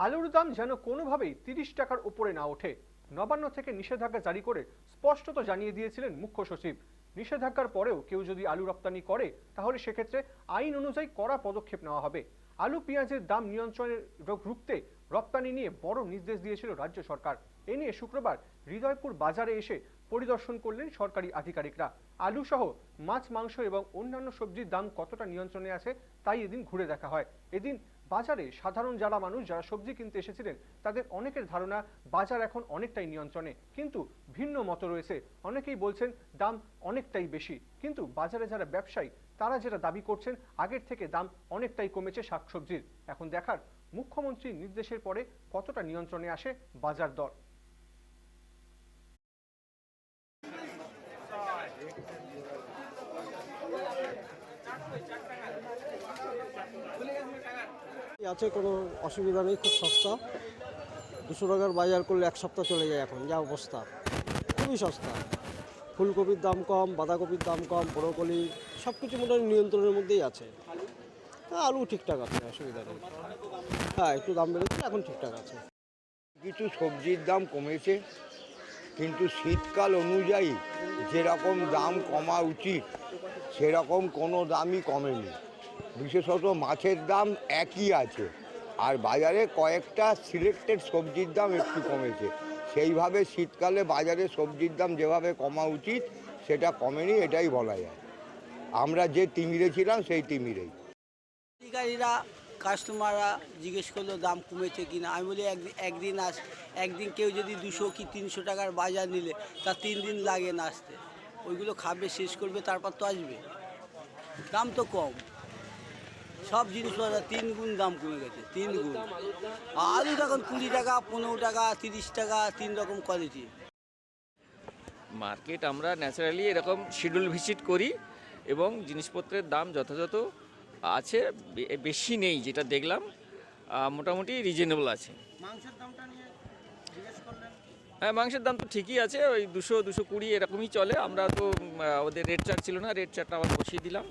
আলুর দাম যেন কোনোভাবেই 30 টাকার উপরে না ওঠে, নবান্ন থেকে নিষেধাজ্ঞা জারি করে স্পষ্টত জানিয়ে দিয়েছিলেন মুখ্য সচিব। নিষেধাজ্ঞার পরেও কেউ যদি আলু রপ্তানি করে তাহলে সেক্ষেত্রে আইন অনুযায়ী কড়া পদক্ষেপ নেওয়া হবে। আলু পেঁয়াজের দাম নিয়ন্ত্রণের রুখতে রপ্তানি নিয়ে বড় নির্দেশ দিয়েছিল রাজ্য সরকার। এ নিয়ে শুক্রবার হৃদয়পুর বাজারে এসে পরিদর্শন করলেন সরকারি আধিকারিকরা। আলু সহ মাছ, মাংস এবং অন্যান্য সবজির দাম কতটা নিয়ন্ত্রণে আছে তাই এদিন ঘুরে দেখা হয়। এদিন বাজারে সাধারণ যারা মানুষ যারা সবজি কিনতে এসেছিলেন তাদের অনেকের ধারণা বাজার এখন অনেকটাই নিয়ন্ত্রণে, কিন্তু ভিন্ন মত রয়েছে। অনেকেই বলছেন দাম অনেকটাই বেশি, কিন্তু বাজারে যারা ব্যবসায়ী তারা যেটা দাবি করছেন আগের থেকে দাম অনেকটাই কমেছে শাকসবজির। এখন দেখার মুখ্যমন্ত্রীর নির্দেশের পরে কতটা নিয়ন্ত্রণে আসে বাজার দর। আছে কোনো অসুবিধা নেই, খুব সস্তা। 200 টাকার বাজার করলে এক সপ্তাহ চলে যায়। এখন যা অবস্থা খুবই সস্তা। ফুলকপির দাম কম, বাঁধাকপির দাম কম, ব্রোকলি সব কিছু মোটামুটি নিয়ন্ত্রণের মধ্যেই আছে। আলু ঠিকঠাক আছে, অসুবিধা নেই। হ্যাঁ, একটু দাম বেড়েছে, এখন ঠিকঠাক আছে। কিছু সবজির দাম কমেছে, কিন্তু শীতকাল অনুযায়ী যেরকম দাম কমা উচিত সেরকম কোনো দামই কমেনি। বিশেষত মাছের দাম একই আছে, আর বাজারে কয়েকটা সিলেক্টেড সবজির দাম একটু কমেছে। সেইভাবে শীতকালে বাজারে সবজির দাম যেভাবে কমা উচিত সেটা কমেনি, এটাই বলা যায়। আমরা যে তিমিরে ছিলাম সেই তিমিরেই। অধিকারীরা কাস্টমাররা জিজ্ঞেস করলো দাম কমেছে কিনা। আমি বলি একদিন কেউ যদি 200 কি 300 টাকার বাজার নিলে তার 3 দিন লাগে না আসতে। ওইগুলো খাবে, শেষ করবে, তারপর তো আসবে। দাম তো কম, সব জিনিসপত্র 3 গুণ দাম কমে গেছে, 3 গুণ। আলু তখন 20 টাকা, 15 টাকা, 30 টাকা, 3 রকম কোয়ালিটি। মার্কেট আমরা ন্যাচারালি এরকম শিডিউল ভিজিট করি এবং জিনিসপত্রের দাম যথাযথ আছে, বেশি নেই। যেটা দেখলাম মোটামুটি রিজনেবল আছে। মাংসের দামটা নিয়ে জিজ্ঞেস করলেন? হ্যাঁ, মাংসের দাম তো ঠিকই আছে, ওই 200-220 এরকমই চলে। আমরা তো ওদের রেট চার্ট ছিল না, রেট চার্টটা আবার বসিয়ে দিলাম।